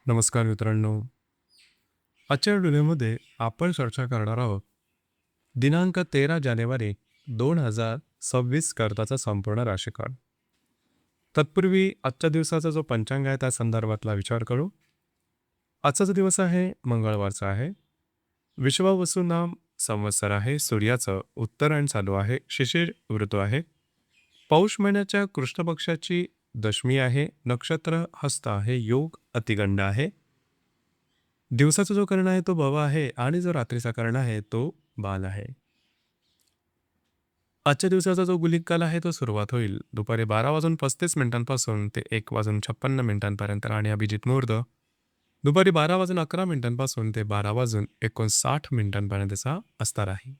नमस्कार मित्रांनो. आजच्या व्हिडिओमध्ये आपण चर्चा करणार आहोत दिनांक 13 जानेवारी 2026 करताचा संपूर्ण राशीकाळ. तत्पूर्वी आजच्या दिवसाचा जो पंचांग आहे त्या संदर्भातला विचार करू. आजचा जो दिवस आहे मंगळवारचा आहे. विश्वावसु नाम संवत्सर आहे. सूर्याचं उत्तरायण चालू आहे. शिशिर ऋतू आहे. पौष महिन्याच्या कृष्ण पक्षाची दशमी आहे. नक्षत्र हस्त आहे. योग अतिगंड आहे. दिवसाचा जो कर्ण आहे तो भव आहे आणि जो रात्रीचा कर्ण आहे तो बाल आहे. आजच्या दिवसाचा जो गुलिक काल आहे तो सुरुवात होईल दुपारी 12:35 ते 1:56 आणि अभिजित मुहूर्त दुपारी 12:11 ते 12:59 असणार आहे.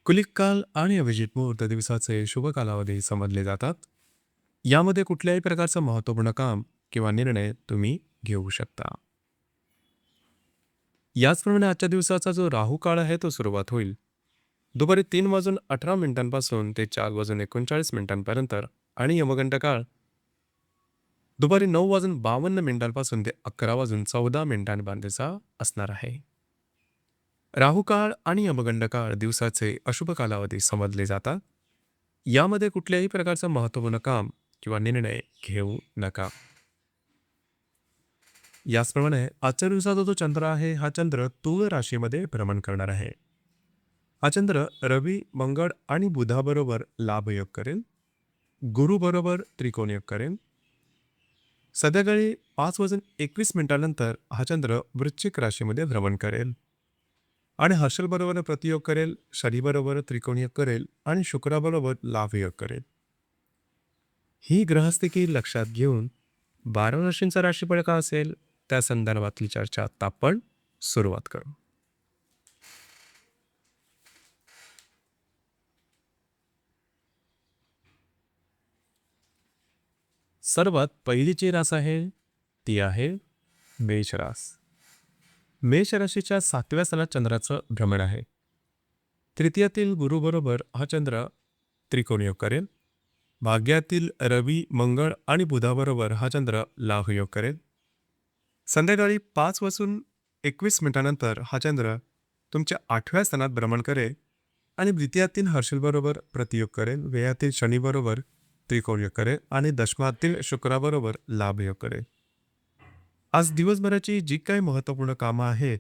कुलिक काल आणि अभिजित मुहूर्त दिवसाचे शुभ कालावधी समजले जातात. यामध्ये कुठल्याही प्रकारचं महत्त्वपूर्ण काम किंवा निर्णय तुम्ही घेऊ शकता. याचप्रमाणे आजच्या दिवसाचा जो राहू काळ आहे तो सुरुवात होईल दुपारी 3:18 ते 4:39 आणि यमगंड काळ दुपारी 9:52 ते 11:14 असणार आहे. राहू काळ आणि यमगंड काळ दिवसाचे अशुभ कालावधी समजले जातात. यामध्ये कुठल्याही प्रकारचं महत्त्वपूर्ण काम किंवा निर्णय घेऊ नका. याचप्रमाणे आजच्या दिवसाचा जो चंद्र आहे हा चंद्र तुळ राशीमध्ये भ्रमण करणार आहे. हा चंद्र रवी, मंगळ आणि बुधाबरोबर लाभयोग करेल. गुरुबरोबर त्रिकोणयोग करेल. संध्याकाळी 5:21 हा चंद्र वृश्चिक राशीमध्ये भ्रमण करेल आणि हर्षलबरोबर प्रतियोग करेल. शनीबरोबर त्रिकोणयोग करेल आणि शुक्राबरोबर लाभयोग करेल. ही ग्रहस्थिती लक्षात घेऊन 12 राशींचा राशीफळ का असेल त्या संदर्भातली चर्चा आता आपण सुरुवात करू. सर्वात पहिली जी रास आहे ती आहे मेष रास. मेष राशीच्या 7व्या स्थानात चंद्राचं भ्रमण आहे. तृतीयातील गुरुबरोबर हा चंद्र त्रिकोणयोग करेल. भाग्यातील रवी, मंगळ आणि बुधाबरोबर हा चंद्र लाभयोग करेल. संध्याकाळी 5:21 हा चंद्र तुमच्या 8व्या स्थानात भ्रमण करेल आणि द्वितीयातील हर्षलबरोबर प्रतियोग करेल. व्ययातील शनीबरोबर त्रिकोणयोग करेल आणि दशमातील शुक्राबरोबर लाभयोग करेल. आज दिवसभराची जी काही महत्त्वपूर्ण कामं आहेत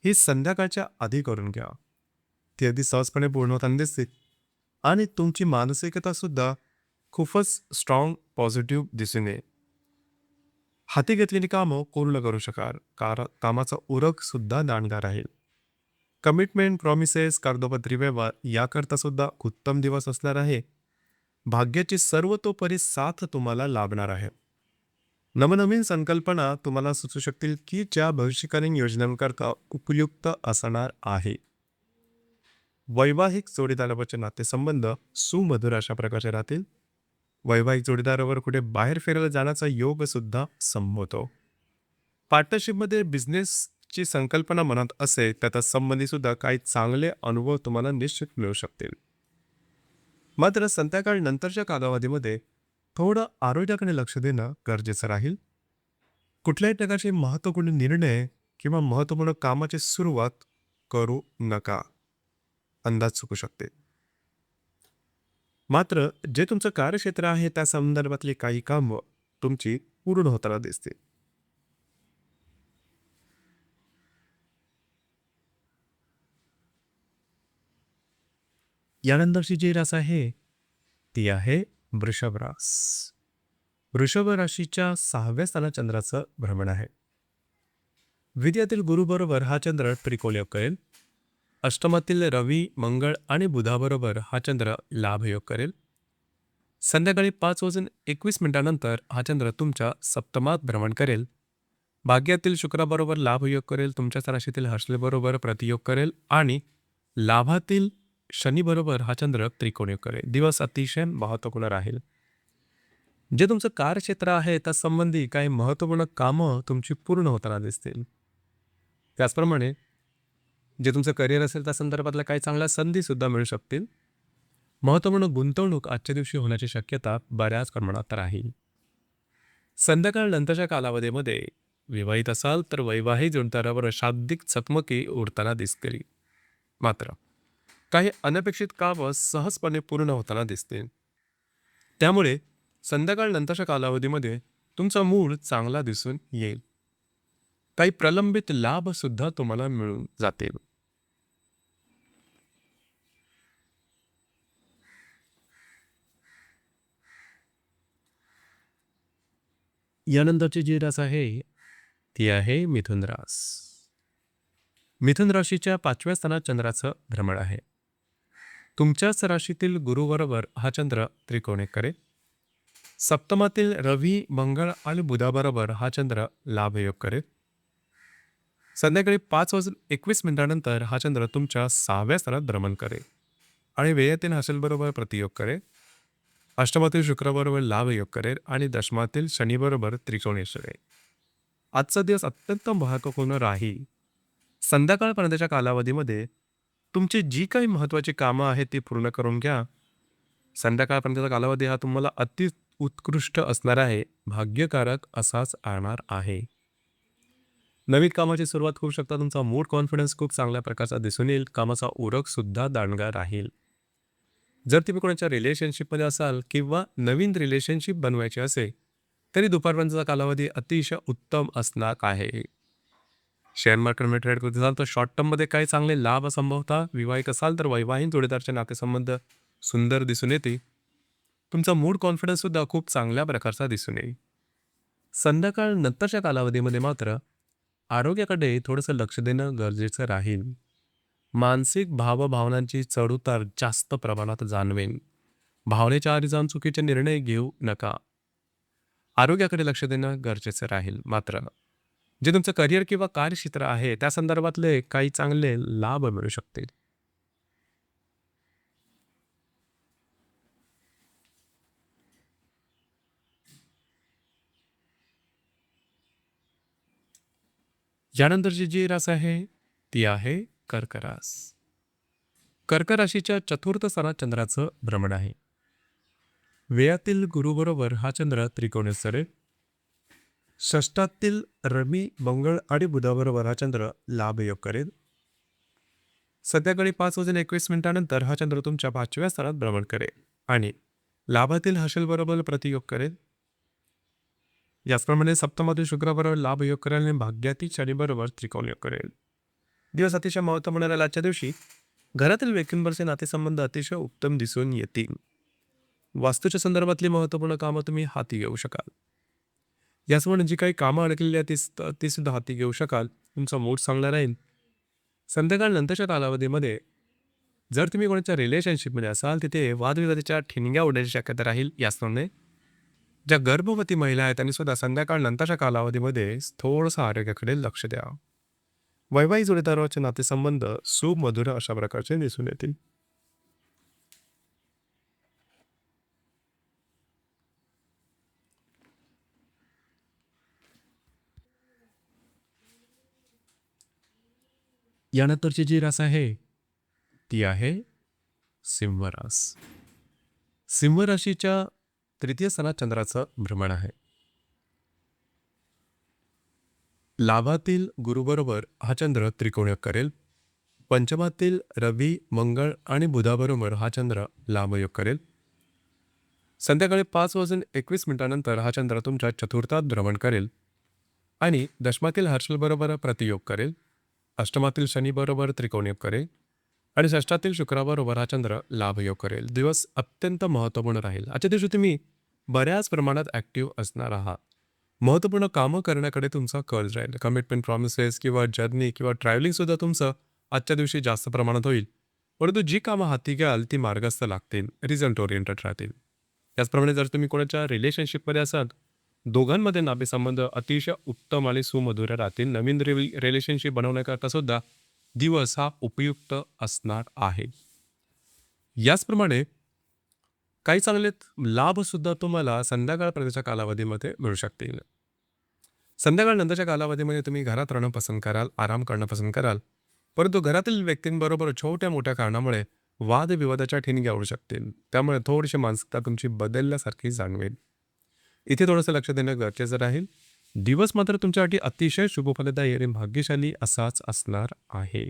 ही संध्याकाळच्या आधी करून घ्या. ती अगदी सहजपणे पूर्ण होताना दिसतील आणि तुमची मानसिकता सुद्धा खूपच स्ट्रॉंग पॉझिटिव्ह दिसून येईल. हाती घेतलेली कामं पूर्ण करू शकाल. कामाचा उरक सुद्धा दांडगा राहील. कमिटमेंट, प्रॉमिसेस, कागदोपत्री व्यवहार याकरता सुद्धा उत्तम दिवस असणार आहे. भाग्याची सर्वतोपरी साथ तुम्हाला लाभणार आहे. नवनवीन संकल्पना तुम्हाला सुचू शकतील की ज्या भविष्यकालीन योजनांकरता उपयुक्त असणार आहे. वैवाहिक जोडीदाराचे नातेसंबंध सुमधुर अशा प्रकारचे राहतील. वैवाहिक जोडीदारावर कुठे बाहेर फिरायला जाण्याचा योग सुद्धा संभवतो. पार्टनरशिपमध्ये बिझनेसची संकल्पना मनात असेल त्याचा संबंधी सुद्धा काही चांगले अनुभव तुम्हाला निश्चित मिळू शकतील. मात्र संध्याकाळ नंतरच्या कालावधीमध्ये थोडं आरोग्याकडे लक्ष देणं गरजेचं राहील. कुठल्याही प्रकारचे महत्त्वपूर्ण निर्णय किंवा महत्त्वपूर्ण कामाची सुरुवात करू नका. अंदाज चुकू शकते. मात्र जे तुमचं कार्यक्षेत्र आहे त्या संदर्भातली काही कामं तुमची पूर्ण होताना दिसतील. यानंतरची जी रास आहे ती आहे वृषभ रास. वृषभ राशीच्या 6व्या स्थानात चंद्राचं भ्रमण आहे. विद्यातील गुरुबरोबर हा चंद्र त्रिकोणयोग करेल. अष्टमातील रवी, मंगळ आणि बुधाबरोबर हा चंद्र लाभयोग करेल. संध्याकाळी 5:21 हा चंद्र तुमच्या सप्तमात भ्रमण करेल. भाग्यातील शुक्राबरोबर लाभयोग करेल. तुमच्या राशीतील हर्षलबरोबर प्रतियोग करेल आणि लाभातील शनीबरोबर हा चंद्र त्रिकोणयोग करेल. दिवस अतिशय महत्त्वपूर्ण राहील. जे तुमचं कार्यक्षेत्र आहे त्या संबंधी काही महत्त्वपूर्ण कामं तुमची पूर्ण होताना दिसतील. त्याचप्रमाणे जे तुमचं करिअर असेल त्या संदर्भातल्या काही चांगल्या संधी सुद्धा मिळू शकतील. महत्त्वपूर्ण गुंतवणूक आजच्या दिवशी होण्याची शक्यता बऱ्याच प्रमाणात राहील. संध्याकाळ नंतरच्या कालावधीमध्ये विवाहित असाल तर वैवाहिक जोडदारावर शाब्दिक चकमकी उडताना दिसतील. मात्र काही अनपेक्षित कामं सहजपणे पूर्ण होताना दिसतील. त्यामुळे संध्याकाळ नंतरच्या कालावधीमध्ये तुमचा मूड चांगला दिसून येईल. काही प्रलंबित लाभ सुद्धा तुम्हाला मिळून जातील. यानंतरची जी रास आहे ती आहे मिथुन रास. मिथुन राशीच्या 5व्या स्थानात चंद्राचं भ्रमण आहे. तुमच्याच राशीतील गुरुबरोबर हा चंद्र त्रिकोणी करेल. सप्तमातील रवी, मंगळ आणि बुधाबरोबर हा चंद्र लाभयोग करेल. संध्याकाळी 5:21 हा चंद्र तुमच्या 6व्या स्थानात भ्रमण करेल आणि वेळेतील हसलबरोबर प्रतियोग करेल. अष्टमातील शुक्राबरोबर लाभयोग करेल आणि दशमातील शनीबरोबर त्रिकोणी करेल. आजचा दिवस अत्यंत महत्त्वपूर्ण राहील. संध्याकाळपर्यंतच्या कालावधीमध्ये तुमची जी काही महत्त्वाची कामं आहेत ती पूर्ण करून घ्या. संध्याकाळपर्यंतचा कालावधी हा तुम्हाला अति उत्कृष्ट असणार आहे. भाग्यकारक असाच राहणार आहे. नवीन कामाची सुरुवात होऊ शकता. तुमचा मूड कॉन्फिडन्स खूप चांगल्या प्रकारचा दिसून येईल. कामाचा उरक सुद्धा दांडगा राहील. जर तुम्ही कोणाच्या रिलेशनशिपमध्ये असाल किंवा नवीन रिलेशनशिप बनवायची असेल तरी दुपारपर्यंतचा कालावधी अतिशय उत्तम असणार आहे. शेअर मार्केटमध्ये ट्रेड करत असाल तर शॉर्ट टर्ममध्ये काही चांगले लाभ संभवता. विवाहित असाल तर वैवाहिक जोडीदारचे नातेसंबंध सुंदर दिसून येते. तुमचा मूड कॉन्फिडन्स सुद्धा खूप चांगल्या प्रकारचा दिसून येईल. संध्याकाळ नंतरच्या कालावधीमध्ये मात्र आरोग्याकडे थोडंसं लक्ष देणं गरजेचं राहील. मानसिक भावभावनांची चढउतार जास्त प्रमाणात जाणवेल. भावनेच्या आधी जाऊन चुकीचे निर्णय घेऊ नका. आरोग्याकडे लक्ष देणं गरजेचं राहील. मात्र जे तुमचं करिअर किंवा कार्यक्षेत्र आहे त्या संदर्भातले काही चांगले लाभ मिळू शकतील. यानंतरची जी रास आहे ती आहे कर्क रास. कर्क राशीच्या चतुर्थ स्थानात चंद्राचं भ्रमण आहे. व्ययातील गुरुबरोबर हा चंद्र त्रिकोणी सरेल. षष्ठातील रवी, मंगळ आणि बुधाबरोबर हा चंद्र लाभयोग करेल. संध्याकाळी 5:21 हा चंद्र तुमच्या 5व्या स्थानात भ्रमण करेल आणि लाभातील हशलबरोबर प्रतियोग करेल. याचप्रमाणे सप्तमातील शुक्राबरोबर लाभयोग करेल आणि भाग्यातील शनीबरोबर त्रिकोण योग करेल. दिवस अतिशय महत्त्वपूर्ण राहील. आजच्या दिवशी घरातील व्यक्तींवरचे नातेसंबंध अतिशय उत्तम दिसून येतील. वास्तूच्या संदर्भातली महत्त्वपूर्ण कामं तुम्ही हाती घेऊ शकाल. याचप्रमाणे जी काही कामं अडकलेली आहेत ती सुद्धा हाती घेऊ शकाल. तुमचा मूड चांगला राहील. संध्याकाळ नंतरच्या कालावधीमध्ये जर तुम्ही कोणाच्या रिलेशनशिपमध्ये असाल तिथे वादविवादाच्या ठिणग्या उडण्याची शक्यता राहील. याचप्रमाणे ज्या गर्भवती महिला आहेत त्यांनी सुद्धा संध्याकाळ नंतरच्या कालावधीमध्ये थोडंसं आरोग्याकडे लक्ष द्या. वैवाहिक जोडीदाराचे नातेसंबंध सुमधुर अशा प्रकारचे दिसून येतील. यानंतरची जी रास आहे ती आहे सिंह रास. सिंह राशीच्या तृतीय स्थानात चंद्राचं भ्रमण आहे. लाभातील गुरुबरोबर हा चंद्र त्रिकोणयोग करेल. पंचमातील रवी, मंगळ आणि बुधाबरोबर हा चंद्र लाभयोग करेल. संध्याकाळी 5:21 हा चंद्र तुमच्या चतुर्थात भ्रमण करेल आणि दशमातील हर्षलबरोबर प्रतियोग करेल. अष्टमातील शनीबरोबर त्रिकोणयोग करेल आणि षष्ठातील शुक्राबरोबर हा चंद्र लाभयोग करेल. दिवस अत्यंत महत्त्वपूर्ण राहील. आजच्या दिवशी तुम्ही बऱ्याच प्रमाणात ॲक्टिव्ह असणार आहात. महत्त्वपूर्ण कामं करण्याकडे तुमचा कल राहील. कमिटमेंट, प्रॉमिसेस किंवा जर्नी किंवा ट्रॅव्हलिंगसुद्धा तुमचं आजच्या दिवशी जास्त प्रमाणात होईल. परंतु जी कामं हाती घ्याल ती मार्गस्थ लागतील, रिझल्ट ओरिएंटेड राहतील. त्याचप्रमाणे जर तुम्ही कोणाच्या रिलेशनशिपमध्ये असाल दोघांमध्ये नातेसंबंध अतिशय उत्तम आणि सुमधुर राहतील. नवीन रिलेशनशिप बनवण्याकरता सुद्धा दिवस हा उपयुक्त असणार आहे. याचप्रमाणे काही चांगले लाभ सुद्धा तुम्हाला संध्याकाळपर्यंतच्या कालावधीमध्ये मिळू शकतील. संध्याकाळ नंतरच्या कालावधीमध्ये तुम्ही घरात राहणं पसंत कराल, आराम करणं पसंत कराल. परंतु घरातील व्यक्तींबरोबर छोट्या मोठ्या कारणामुळे वादविवादाच्या ठिणग्या उडू शकतील. त्यामुळे थोडीशी मानसिकता तुमची बदलल्यासारखी जाणवेल. इथे थोडंसं लक्ष देणं गरजेचं राहील. दिवस मात्र तुमच्यासाठी अतिशय शुभफलदायी आणि भाग्यशाली असाच असणार आहे.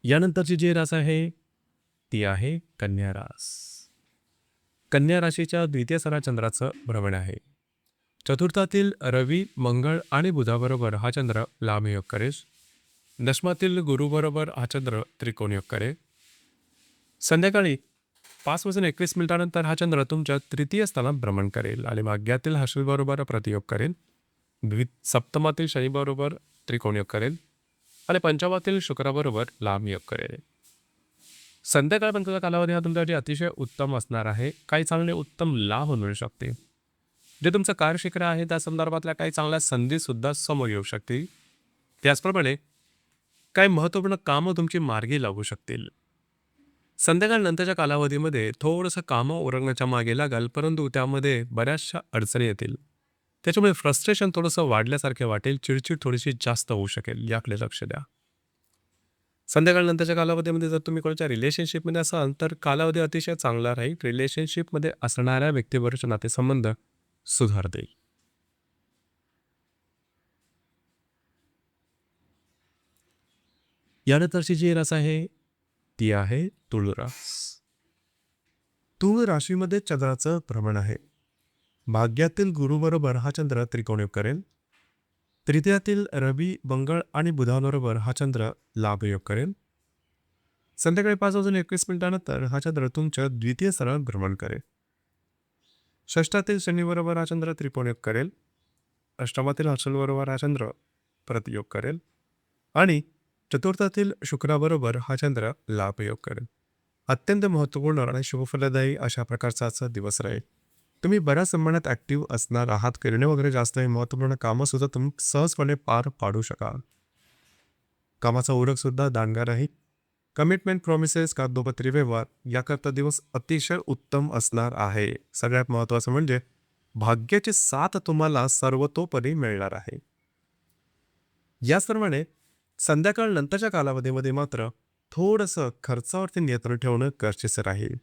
यानंतरची जी रास आहे ती आहे कन्या रास. कन्या राशीच्या द्वितीय चंद्राचं भ्रमण आहे. चतुर्थातील रवी, मंगळ आणि बुधाबरोबर हा चंद्र लाभयोग करेल. दशमातील गुरुबरोबर हा चंद्र त्रिकोणयोग करेल. संध्याकाळी 5:21 हा चंद्र तुमच्या तृतीय स्थानात भ्रमण करेल आणि भाग्यातील हर्षलबरोबर प्रतियोग करेल. सप्तमातील शनीबरोबर त्रिकोणयोग करेल आणि पंचमातील शुक्राबरोबर लाभयोग करेल. संध्याकाळपर्यंतचा कालावधी हा तुमच्यासाठी अतिशय उत्तम असणार आहे. काही चांगले उत्तम लाभ मिळू शकते. जे तुमचं कार्यक्षेत्र आहे त्या संदर्भातल्या काही चांगल्या संधीसुद्धा समोर येऊ शकतील. त्याचप्रमाणे काही महत्त्वपूर्ण कामं तुमची मार्गी लागू शकतील. संध्याकाळनंतरच्या कालावधीमध्ये थोडंसं कामं उरकण्याच्या मागे लागाल, परंतु त्यामध्ये बऱ्याचशा अडचणी येतील. त्याच्यामुळे फ्रस्ट्रेशन थोडंसं वाढल्यासारखे वाटेल, चिडचिड थोडीशी जास्त होऊ शकेल. याकडे लक्ष द्या. संध्याकाळनंतरच्या कालावधीमध्ये जर तुम्ही कोणाच्या रिलेशनशिपमध्ये असाल तर कालावधी अतिशय चांगला राहील. रिलेशनशिपमध्ये असणाऱ्या व्यक्तीबरोबरचे नातेसंबंध सुधारतील. यानंतरची जी रास आहे ती आहे तुळ रास. तुळ राशीमध्ये चंद्राचं भ्रमण आहे. भाग्यातील गुरुबरोबर हा चंद्र त्रिकोणयोग करेल. तृतीयातील रवी, मंगळ आणि बुधाबरोबर हा चंद्र लाभयोग करेल. संध्याकाळी 5:21 हा चंद्र तुमच्या द्वितीय स्थानात भ्रमण करेल. षष्ठातील शनीबरोबर हा चंद्र त्रिकोणयोग करेल. अष्टमातील हर्षलबरोबर हा चंद्र प्रतियोग करेल आणि चतुर्थातील शुक्राबरोबर हा चंद्र लाभयोग करेल. अत्यंत महत्त्वपूर्ण आणि शुभफलदायी अशा प्रकारचा आजचा दिवस राहील. तुम्ही बऱ्याच प्रमाणात ॲक्टिव्ह असणार आहात. करणे वगैरे जास्त नाही. महत्त्वपूर्ण कामंसुद्धा तुम्ही सहजपणे पार पाडू शकाल. कामाचा उरकसुद्धा दांडगा राहील. कमिटमेंट, प्रॉमिसेस, कागदोपत्री व्यवहार याकरता दिवस अतिशय उत्तम असणार आहे. सगळ्यात महत्त्वाचं म्हणजे भाग्याची साथ तुम्हाला सर्वतोपरी मिळणार आहे. याचप्रमाणे संध्याकाळ नंतरच्या कालावधीमध्ये मात्र थोडंसं खर्चावरती नियंत्रण ठेवणं गरजेचं राहील.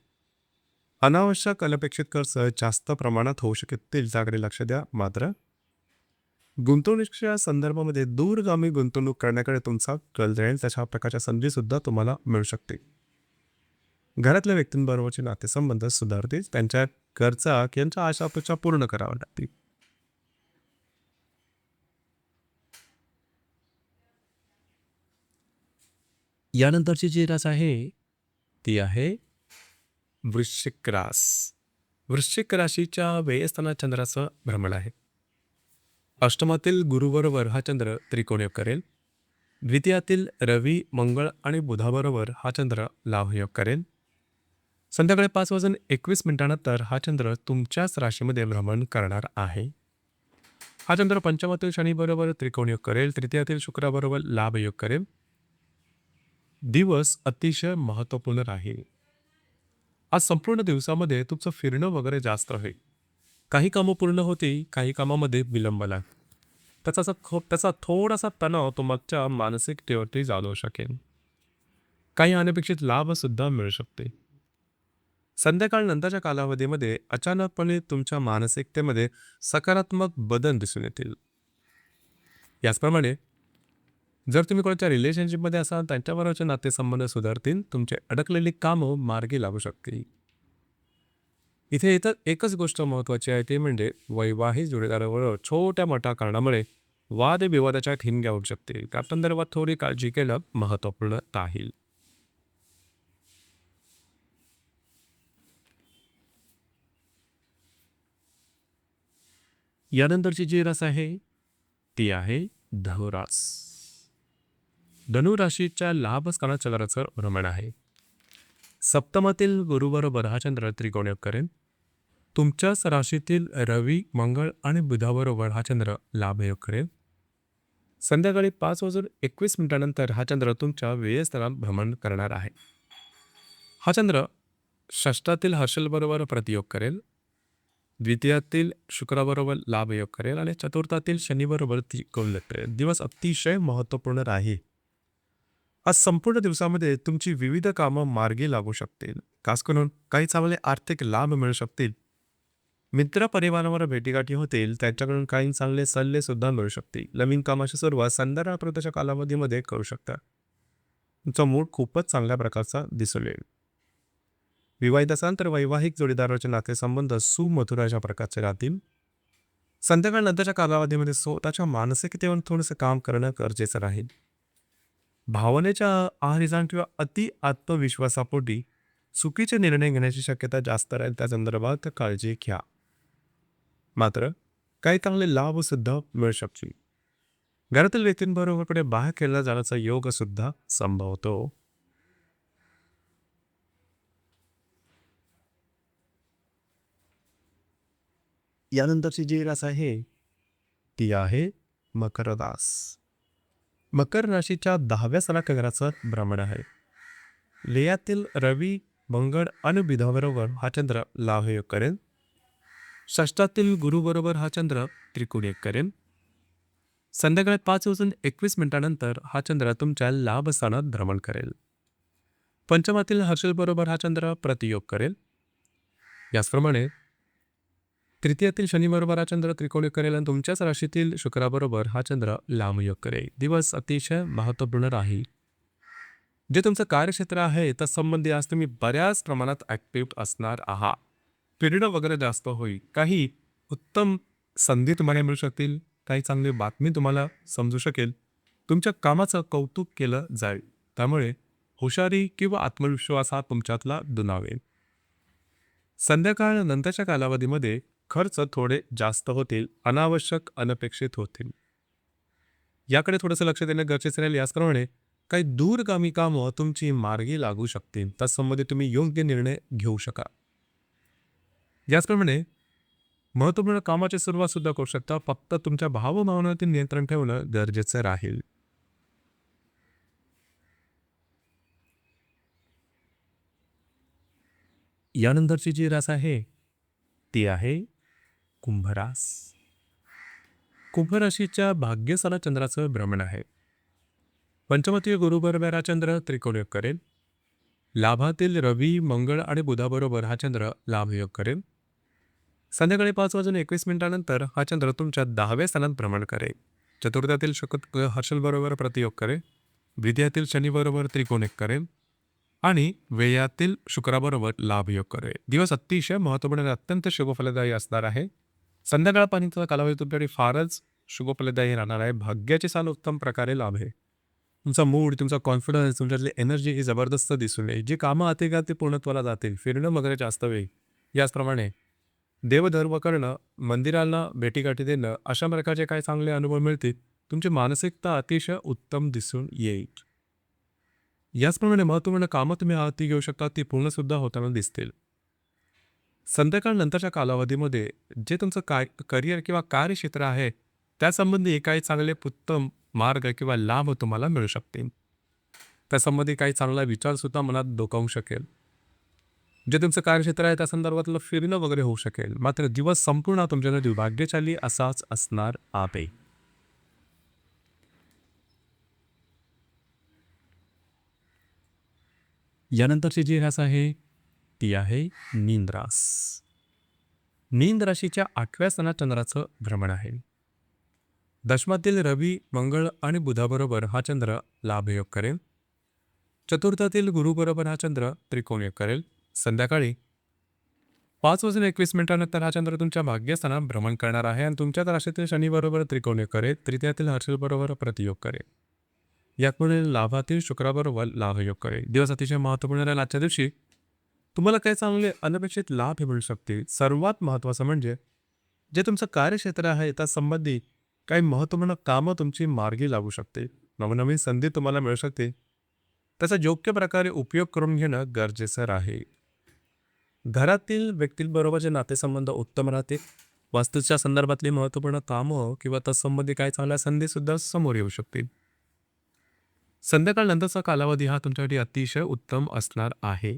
अनावश्यक अनपेक्षित खर्च जास्त प्रमाणात होऊ शकतील, त्याकडे लक्ष द्या. मात्र गुंतवणुकीच्या संदर्भामध्ये दूरगामी गुंतवणूक करण्याकडे तुमचा कल राहील. तशा प्रकारच्या संधीसुद्धा तुम्हाला मिळू शकते. घरातल्या व्यक्तींबरोबरचे नातेसंबंध सुधारतील. त्यांच्या गरजा यांच्या आशा अपेक्षा पूर्ण कराव्या लागतील. यानंतरची जी रास आहे ती आहे वृश्चिक रास. वृश्चिक राशीच्या व्ययस्थानात चंद्राचं भ्रमण आहे. अष्टमातील गुरुबरोबर हा चंद्र त्रिकोणयोग करेल. द्वितीयातील रवी, मंगळ आणि बुधाबरोबर हा चंद्र लाभयोग करेल. संध्याकाळी 5:21 हा चंद्र तुमच्याच राशीमध्ये भ्रमण करणार आहे. हा चंद्र पंचमातील शनीबरोबर त्रिकोणयोग करेल. तृतीयातील शुक्राबरोबर लाभयोग करेल. दिवस अतिशय महत्त्वपूर्ण राहील. आज संपूर्ण दिवसामध्ये तुमचं फिरणं वगैरे जास्त राहील. काही कामं पूर्ण होती, काही कामामध्ये विलंब लागेल. त्याचा थोडासा तणाव तुमच्या मानसिकतेवरती जाणवू शकेल. काही अनपेक्षित लाभसुद्धा मिळू शकते. संध्याकाळ नंतरच्या कालावधीमध्ये अचानकपणे तुमच्या मानसिकतेमध्ये सकारात्मक बदल दिसून येतील. याचप्रमाणे जर तुम्ही कोणाच्या रिलेशनशिपमध्ये असाल त्यांच्याबरोबरचे नातेसंबंध सुधारतील. तुमचे अडकलेली कामं मार्गी लागू शकतील. इथे इतर एकच गोष्ट महत्त्वाची आहे, ते म्हणजे वैवाहिक जोडीदाराबरोबर छोट्या मोठ्या कारणामुळे वादविवादाच्या ठिणग्या होऊ शकतील. त्या संदर्भात थोडी काळजी केलं महत्त्वपूर्ण राहील. यानंतरची जी रास आहे ती आहे धनुरास. धनुराशीच्या लाभस्थानात चंद्राचं भ्रमण आहे. सप्तमातील गुरुबरोबर हा चंद्र त्रिकोणयोग करेल. तुमच्याच राशीतील रवी, मंगळ आणि बुधाबरोबर हा चंद्र लाभयोग करेल. संध्याकाळी 5:21 हा चंद्र तुमच्या व्ययस्थानात भ्रमण करणार आहे. हा चंद्र षष्ठातील हर्षलबरोबर प्रतियोग करेल. द्वितीयातील शुक्राबरोबर लाभयोग करेल आणि चतुर्थातील शनीबरोबर त्रिकोणयोग करेल. दिवस अतिशय महत्त्वपूर्ण राहील. आज संपूर्ण दिवसामध्ये तुमची विविध कामं मार्गी लागू शकतील. खास करून काही चांगले आर्थिक लाभ मिळू शकतील. मित्र परिवारावर भेटीगाठी होतील, त्यांच्याकडून काही चांगले सल्ले सुद्धा मिळू शकतील. नवीन कामाची सुरुवात संध्याकाळपर्यंतच्या कालावधीमध्ये करू शकता. तुमचा मूड खूपच चांगल्या प्रकारचा दिसून येईल. विवाहित असाल तर वैवाहिक जोडीदाराचे नातेसंबंध सुमधुर अशा प्रकारचे राहतील. संध्याकाळ नंतरच्या कालावधीमध्ये स्वतःच्या मानसिकतेवर थोडंसं काम करणं गरजेचं राहील. भावनेच्या आहारी जाण किंवा अति आत्मविश्वासापोटी चुकीचे निर्णय घेण्याची शक्यता जास्त राहील. त्या संदर्भात काळजी घ्या. मात्र काही चांगले लाभ सुद्धा मिळू शकतील. घरातील व्यक्तींबरोबर पुढे बाहेर खेळला जाण्याचा योग सुद्धा संभवतो. यानंतरची जी रास आहे ती आहे मकर रास. मकर राशीच्या 10व्या घराचं भ्रमण आहे. लेयातील रवी, मंगळ आणि बुधाबरोबर हा चंद्र लाभयोग करेल. षष्टातील गुरुबरोबर हा चंद्र त्रिकोणी करेल. संध्याकाळी 5:21 हा चंद्र तुमच्या लाभ स्थानात भ्रमण करेल. पंचमातील हर्षलबरोबर हा चंद्र प्रतियोग करेल. याचप्रमाणे तृतीयातील शनीबरोबर हा चंद्र त्रिकोणी करेल आणि तुमच्याच राशीतील शुक्राबरोबर हा चंद्र लाभयोग करेल. दिवस अतिशय महत्त्वपूर्ण राहील. जे तुमचं कार्यक्षेत्र आहे त्या संबंधी आज तुम्ही बऱ्याच प्रमाणात ॲक्टिव्ह असणार आहात. फिरणं वगैरे जास्त होईल. काही उत्तम संधी तुम्हाला मिळू शकतील. काही चांगली बातमी तुम्हाला समजू शकेल. तुमच्या कामाचं कौतुक केलं जाईल. त्यामुळे हुशारी किंवा आत्मविश्वास हा तुमच्यातला दुणावेल. संध्याकाळ नंतरच्या कालावधीमध्ये खर्च थोडे जास्त होतील. अनावश्यक अनपेक्षित होतील. याकडे थोडंसं लक्ष देणं गरजेचं राहील. याचप्रमाणे काही दूरगामी कामं तुमची मार्गी लागू शकतील. त्यासंबंधी तुम्ही योग्य निर्णय घेऊ शका. याचप्रमाणे महत्त्वपूर्ण कामाची सुरुवात सुद्धा करू शकता. फक्त तुमच्या भावभावनातील नियंत्रण ठेवणं गरजेचं राहील. यानंतरची जी रास आहे ती आहे कुंभरास. कुंभ राशीच्या भाग्यस्थानात चंद्राचं भ्रमण आहे. पंचमतीय गुरुबरोबर हा चंद्र त्रिकोणयोग करेल. लाभातील रवी, मंगळ आणि बुधाबरोबर हा चंद्र लाभयोग करेल. संध्याकाळी 5:21 हा चंद्र तुमच्या 10व्या स्थानात भ्रमण करेल. चतुर्थातील हर्षलबरोबर प्रतियोग करेल. द्वितीयातील शनीबरोबर त्रिकोणयोग करेल आणि व्ययातील शुक्राबरोबर लाभयोग करेल. दिवस अतिशय महत्त्वपूर्ण आणि अत्यंत शुभफलदायी असणार आहे. संध्याकाळपर्यंतचा कालावधी तुमच्यासाठी फारच शुभफलदायी राहणार आहे. भाग्याची साल उत्तम प्रकारे लाभेल. तुमचा मूड, तुमचा कॉन्फिडन्स, तुमच्यातली एनर्जी ही जबरदस्त दिसून येईल. जी कामं अतिका ते पूर्णत्वाला जातील. फिरणं वगैरे जास्त वेळ. याचप्रमाणे देवधर्म करणं, मंदिराला भेटीगाठी देणं अशा प्रकारचे काही चांगले अनुभव मिळतील. तुमची मानसिकता अतिशय उत्तम दिसून येईल. याचप्रमाणे महत्त्वपूर्ण कामं तुम्ही हाती घेऊ शकता. ती पूर्णसुद्धा होताना दिसतील. संध्याकाळ नंतरच्या कालावधीमध्ये जे तुमचं करिअर किंवा कार्यक्षेत्र आहे त्यासंबंधी काही चांगले उत्तम मार्ग किंवा लाभ तुम्हाला मिळू शकतील. त्यासंबंधी काही चांगला विचारसुद्धा मनात डोकावू शकेल. जे तुमचं कार्यक्षेत्र आहे त्या संदर्भातलं फिरणं वगैरे होऊ शकेल. मात्र दिवस संपूर्ण तुमच्यासाठी भाग्यशाली असाच असणार आहे. यानंतरची जी रास आहे ती आहे मीन रास. मीन राशीच्या 8व्या स्थानात चंद्राचं भ्रमण आहे. दशमातील रवी, मंगळ आणि बुधाबरोबर हा चंद्र लाभयोग करेल. चतुर्थातील गुरुबरोबर हा चंद्र त्रिकोणयोग करेल. संध्याकाळी 5:21 हा चंद्र तुमच्या भाग्यस्थानात भ्रमण करणार आहे आणि तुमच्या राशीतील शनीबरोबर त्रिकोणयोग करेल. तृतीयातील हर्षलबरोबर प्रतियोग करेल. यापुढे लाभातील शुक्राबरोबर लाभयोग करेल. दिवस अतिशय महत्त्वपूर्ण राहील. आजच्या दिवशी तुम्हाला काही चांगले अनपेक्षित लाभ मिळू शकतील. सर्वात महत्त्वाचं म्हणजे जे तुमचं कार्यक्षेत्र आहे त्या संबंधी काही महत्त्वपूर्ण कामं तुमची मार्गी लागू शकते. नवनवीन संधी तुम्हाला मिळू शकते. त्याचा योग्य प्रकारे उपयोग करून घेणं गरजेचं राहील. घरातील व्यक्तींबरोबरचे नातेसंबंध उत्तम राहतील. वास्तूच्या संदर्भातली महत्त्वपूर्ण कामं किंवा तत्संबंधी काही चांगल्या संधीसुद्धा समोर येऊ शकतील. संध्याकाळ नंतरचा कालावधी हा तुमच्यासाठी अतिशय उत्तम असणार आहे.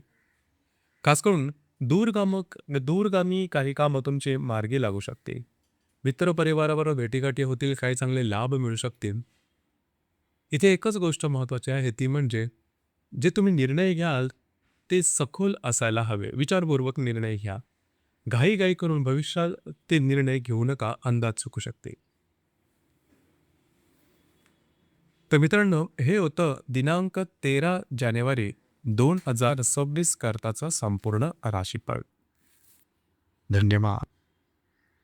खास करून दूरगामी काही कामं तुमचे मार्गी लागू शकते. मित्र परिवाराबरोबर भेटीगाठी होतील. काही चांगले लाभ मिळू शकतील. इथे एकच गोष्ट महत्त्वाची आहे, ती म्हणजे जे तुम्ही निर्णय घ्याल ते सखोल असायला हवे. विचारपूर्वक निर्णय घ्या. घाई करून भविष्यात ते निर्णय घेऊ नका, अंदाज चुकू शकते. तर मित्रांनो, हे होतं दिनांक 13 जानेवारी 2026 करताचं संपूर्ण राशीफळ. धन्यवाद.